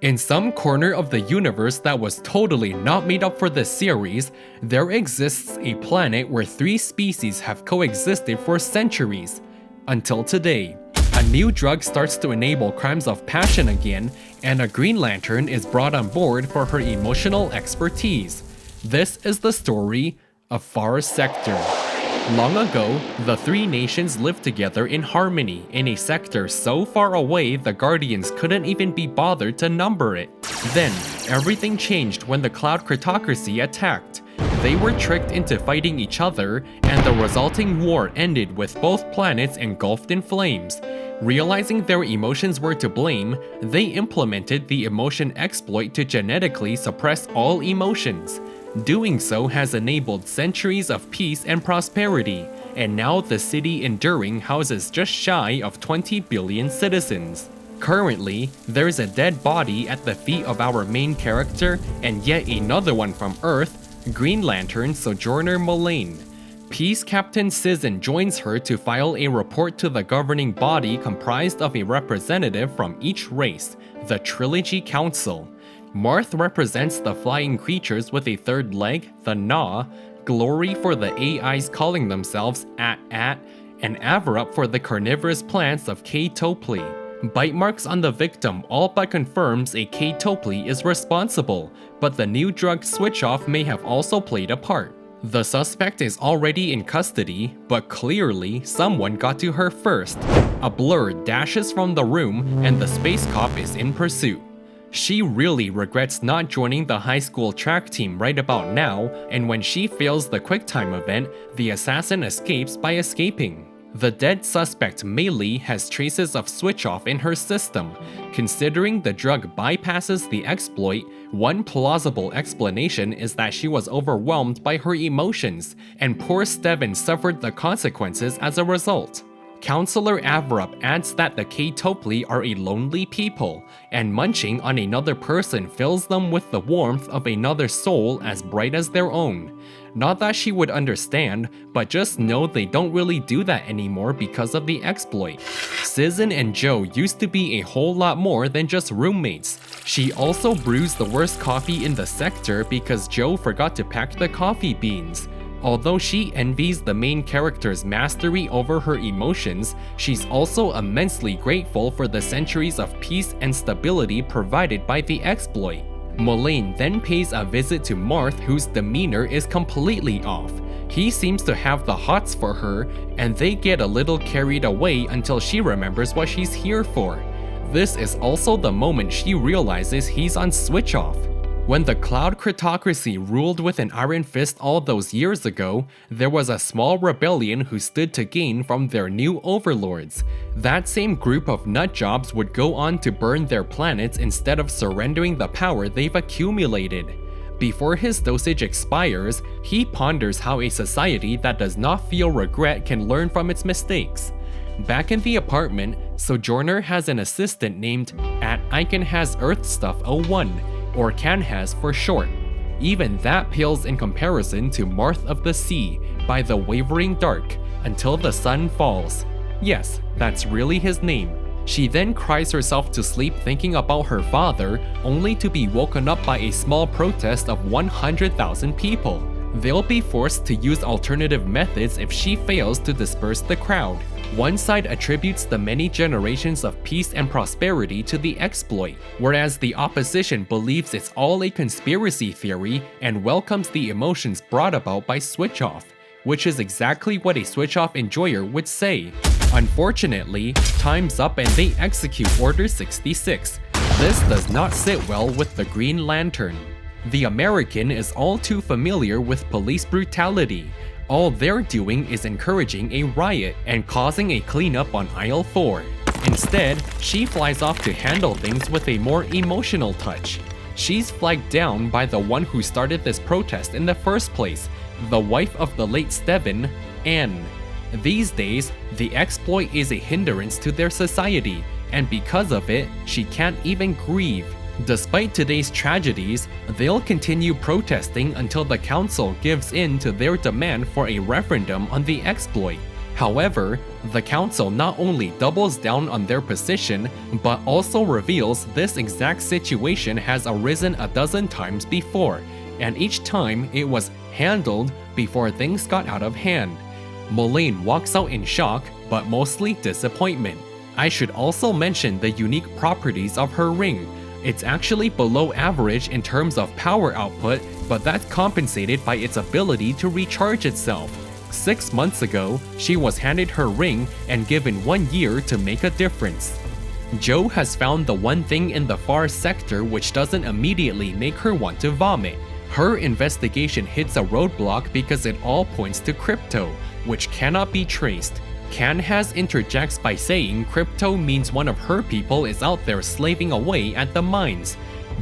In some corner of the universe that was totally not made up for this series, there exists a planet where three species have coexisted for centuries. Until today, a new drug starts to enable crimes of passion again, and a Green Lantern is brought on board for her emotional expertise. This is the story of Far Sector. Long ago, the three nations lived together in harmony in a sector so far away the Guardians couldn't even be bothered to number it. Then, everything changed when the Cloud Cryptocracy attacked. They were tricked into fighting each other, and the resulting war ended with both planets engulfed in flames. Realizing their emotions were to blame, they implemented the emotion exploit to genetically suppress all emotions. Doing so has enabled centuries of peace and prosperity, and now the city Enduring houses just shy of 20 billion citizens. Currently, there's a dead body at the feet of our main character, and yet another one from Earth, Green Lantern Sojourner Mullein. Peace Captain Cizin joins her to file a report to the governing body comprised of a representative from each race, the Trilogy Council. Marth represents the flying creatures with a third leg, the Gnaw, Glory for the AIs calling themselves At, and Averup for the carnivorous plants of K-Topli. Bite marks on the victim all but confirms a K-Topli is responsible, but the new drug switch-off may have also played a part. The suspect is already in custody, but clearly someone got to her first. A blur dashes from the room and the space cop is in pursuit. She really regrets not joining the high school track team right about now, and when she fails the QuickTime event, the assassin escapes by escaping. The dead suspect Meili has traces of switch-off in her system. Considering the drug bypasses the exploit, one plausible explanation is that she was overwhelmed by her emotions, and poor Steven suffered the consequences as a result. Counselor Averup adds that the K-Topli are a lonely people, and munching on another person fills them with the warmth of another soul as bright as their own. Not that she would understand, but just know they don't really do that anymore because of the exploit. Cizin and Joe used to be a whole lot more than just roommates. She also brews the worst coffee in the sector because Joe forgot to pack the coffee beans. Although she envies the main character's mastery over her emotions, she's also immensely grateful for the centuries of peace and stability provided by the exploit. Mullein then pays a visit to Marth, whose demeanor is completely off. He seems to have the hots for her, and they get a little carried away until she remembers what she's here for. This is also the moment she realizes he's on switch-off. When the Cloud Cryptocracy ruled with an iron fist all those years ago, there was a small rebellion who stood to gain from their new overlords. That same group of nutjobs would go on to burn their planets instead of surrendering the power they've accumulated. Before his dosage expires, he ponders how a society that does not feel regret can learn from its mistakes. Back in the apartment, Sojourner has an assistant named @IcanHasEarthStuff01, or CanHas for short. Even that pales in comparison to Marth of the Sea by the Wavering Dark, until the sun falls. Yes, that's really his name. She then cries herself to sleep thinking about her father, only to be woken up by a small protest of 100,000 people. They'll be forced to use alternative methods if she fails to disperse the crowd. One side attributes the many generations of peace and prosperity to the exploit, whereas the opposition believes it's all a conspiracy theory and welcomes the emotions brought about by switch-off, which is exactly what a switch-off enjoyer would say. Unfortunately, time's up and they execute Order 66. This does not sit well with the Green Lantern. The American is all too familiar with police brutality. All they're doing is encouraging a riot and causing a cleanup on Aisle 4. Instead, she flies off to handle things with a more emotional touch. She's flagged down by the one who started this protest in the first place, the wife of the late Steven, Anne. These days, the exploit is a hindrance to their society, and because of it, she can't even grieve. Despite today's tragedies, they'll continue protesting until the council gives in to their demand for a referendum on the exploit. However, the council not only doubles down on their position, but also reveals this exact situation has arisen a dozen times before, and each time it was handled before things got out of hand. Mullein walks out in shock, but mostly disappointment. I should also mention the unique properties of her ring. It's actually below average in terms of power output, but that's compensated by its ability to recharge itself. 6 months ago, she was handed her ring and given 1 year to make a difference. Jo has found the one thing in the far sector which doesn't immediately make her want to vomit. Her investigation hits a roadblock because it all points to crypto, which cannot be traced. Canhaz interjects by saying crypto means one of her people is out there slaving away at the mines.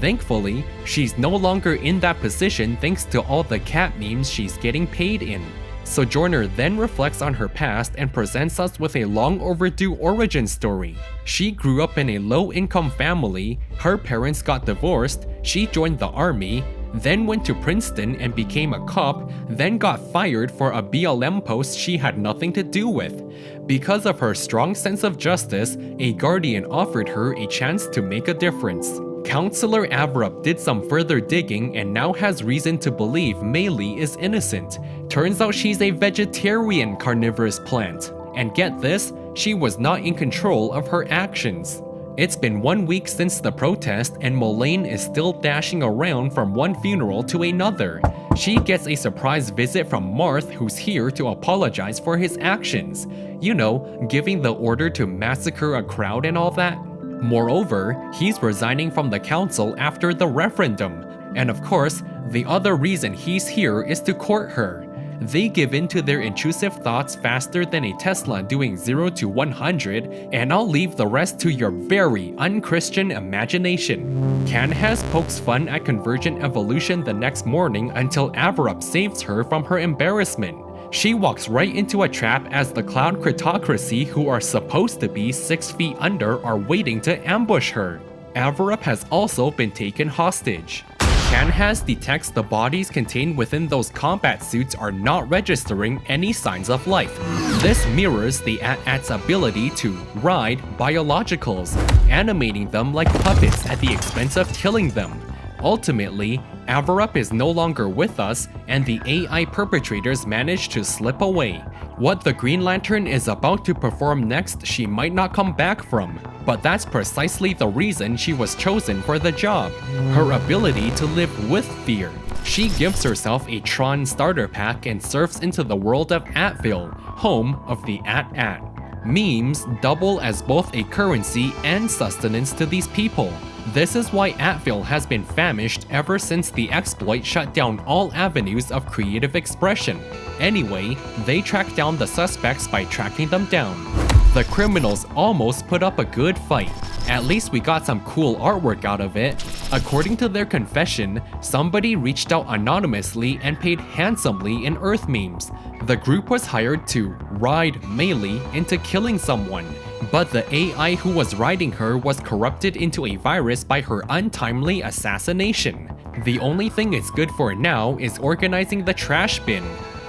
Thankfully, she's no longer in that position thanks to all the cat memes she's getting paid in. Sojourner then reflects on her past and presents us with a long overdue origin story. She grew up in a low-income family, her parents got divorced, she joined the army, then went to Princeton and became a cop, then got fired for a BLM post she had nothing to do with. Because of her strong sense of justice, a guardian offered her a chance to make a difference. Counselor Avrup did some further digging and now has reason to believe Maylee is innocent. Turns out she's a vegetarian carnivorous plant. And get this, she was not in control of her actions. It's been 1 week since the protest and Mullein is still dashing around from one funeral to another. She gets a surprise visit from Marth, who's here to apologize for his actions. You know, giving the order to massacre a crowd and all that. Moreover, he's resigning from the council after the referendum. And of course, the other reason he's here is to court her. They give in to their intrusive thoughts faster than a Tesla doing 0 to 100, and I'll leave the rest to your very unchristian imagination. Canhaz pokes fun at convergent evolution the next morning until Avrup saves her from her embarrassment. She walks right into a trap as the cloud cryptocracy, who are supposed to be 6 feet under, are waiting to ambush her. Avrup has also been taken hostage. Canhaz detects the bodies contained within those combat suits are not registering any signs of life. This mirrors the AT-AT's ability to ride biologicals, animating them like puppets at the expense of killing them. Ultimately, Avrup is no longer with us, and the AI perpetrators manage to slip away. What the Green Lantern is about to perform next she might not come back from, but that's precisely the reason she was chosen for the job, her ability to live with fear. She gives herself a Tron starter pack and surfs into the world of Atville, home of the AT-AT. Memes double as both a currency and sustenance to these people. This is why Atville has been famished ever since the exploit shut down all avenues of creative expression. Anyway, they track down the suspects by tracking them down. The criminals almost put up a good fight. At least we got some cool artwork out of it. According to their confession, somebody reached out anonymously and paid handsomely in Earth memes. The group was hired to ride Maylee into killing someone, but the AI who was riding her was corrupted into a virus by her untimely assassination. The only thing it's good for now is organizing the trash bin.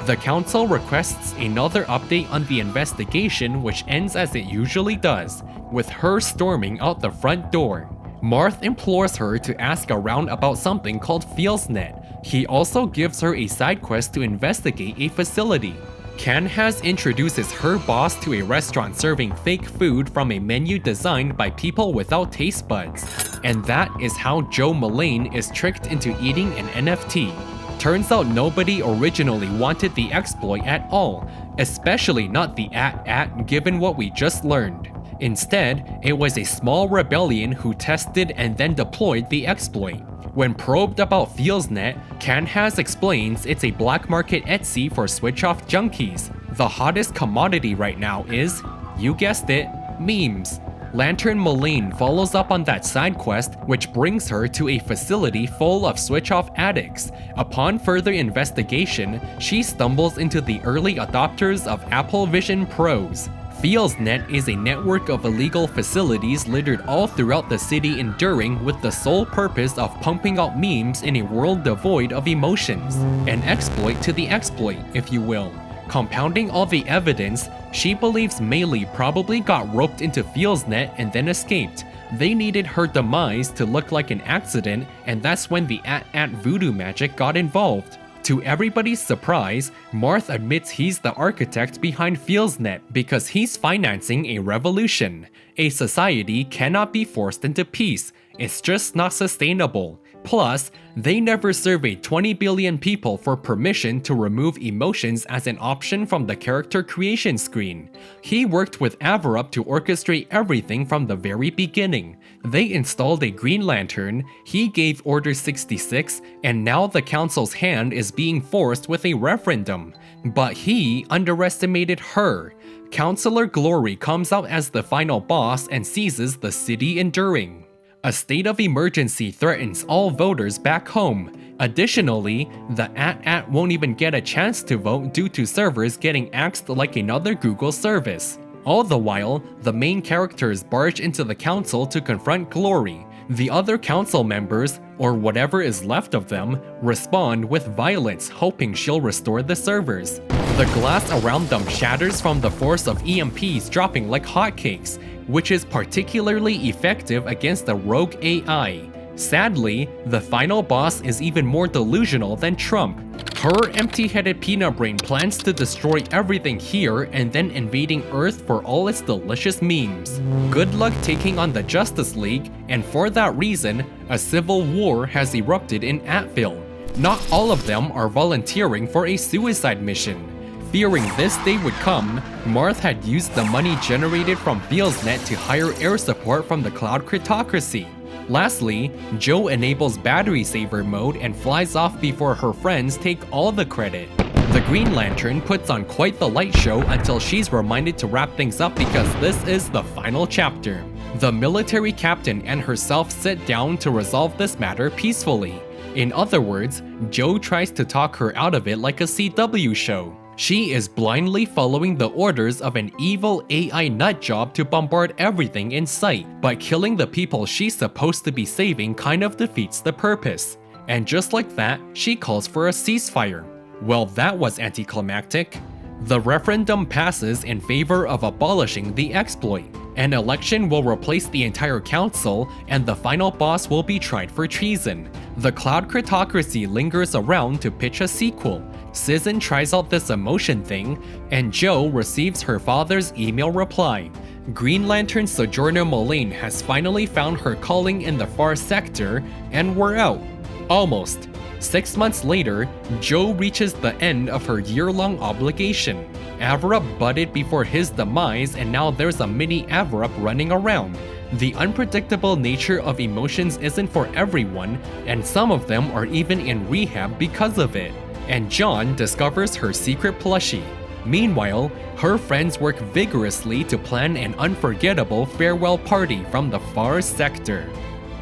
The council requests another update on the investigation, which ends as it usually does, with her storming out the front door. Marth implores her to ask around about something called FeelsNet. He also gives her a side quest to investigate a facility. Canhaz introduces her boss to a restaurant serving fake food from a menu designed by people without taste buds. And that is how Jo Mullein is tricked into eating an NFT. Turns out nobody originally wanted the exploit at all, especially not the AT-AT given what we just learned. Instead, it was a small rebellion who tested and then deployed the exploit. When probed about FeelsNet, Canhaz explains it's a black market Etsy for switch-off junkies. The hottest commodity right now is, you guessed it, memes. Lantern Mullein follows up on that side quest, which brings her to a facility full of switch-off addicts. Upon further investigation, she stumbles into the early adopters of Apple Vision Pros. FeelsNet is a network of illegal facilities littered all throughout the city, enduring with the sole purpose of pumping out memes in a world devoid of emotions. An exploit to the exploit, if you will. Compounding all the evidence, She believes Meili probably got roped into Feel's net and then escaped. They needed her demise to look like an accident, and that's when the At voodoo magic got involved. To everybody's surprise, Marth admits he's the architect behind Feel's net because he's financing a revolution. A society cannot be forced into peace, it's just not sustainable. Plus, they never surveyed 20 billion people for permission to remove emotions as an option from the character creation screen. He worked with Averup to orchestrate everything from the very beginning. They installed a Green Lantern, he gave Order 66, and now the Council's hand is being forced with a referendum. But he underestimated her. Councilor Glory comes out as the final boss and seizes the city enduring. A state of emergency threatens all voters back home. Additionally, the At won't even get a chance to vote due to servers getting axed like another Google service. All the while, the main characters barge into the council to confront Glory. The other council members, or whatever is left of them, respond with violence, hoping she'll restore the servers. The glass around them shatters from the force of EMPs dropping like hotcakes, which is particularly effective against the rogue AI. Sadly, the final boss is even more delusional than Trump. Her empty-headed peanut brain plans to destroy everything here and then invading Earth for all its delicious memes. Good luck taking on the Justice League, and for that reason, a civil war has erupted in Atville. Not all of them are volunteering for a suicide mission. Fearing this day would come, Marth had used the money generated from Feel's net to hire air support from the Cloud Cryptocracy. Lastly, Jo enables battery saver mode and flies off before her friends take all the credit. The Green Lantern puts on quite the light show until she's reminded to wrap things up because this is the final chapter. The military captain and herself sit down to resolve this matter peacefully. In other words, Jo tries to talk her out of it like a CW show. She is blindly following the orders of an evil AI nutjob to bombard everything in sight, but killing the people she's supposed to be saving kind of defeats the purpose. And just like that, she calls for a ceasefire. Well, that was anticlimactic. The referendum passes in favor of abolishing the exploit. An election will replace the entire council, and the final boss will be tried for treason. The Cloud Cryptocracy lingers around to pitch a sequel. Cizin tries out this emotion thing, and Jo receives her father's email reply. Green Lantern Sojourner Mullein has finally found her calling in the far sector, and we're out. Almost. 6 months later, Jo reaches the end of her year-long obligation. Averup budded before his demise, and now there's a mini Averup running around. The unpredictable nature of emotions isn't for everyone, and some of them are even in rehab because of it. And John discovers her secret plushie. Meanwhile, her friends work vigorously to plan an unforgettable farewell party from the far sector.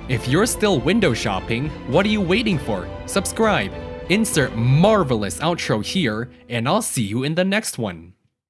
If you're still window shopping, what are you waiting for? Subscribe! Insert marvelous outro here, and I'll see you in the next one.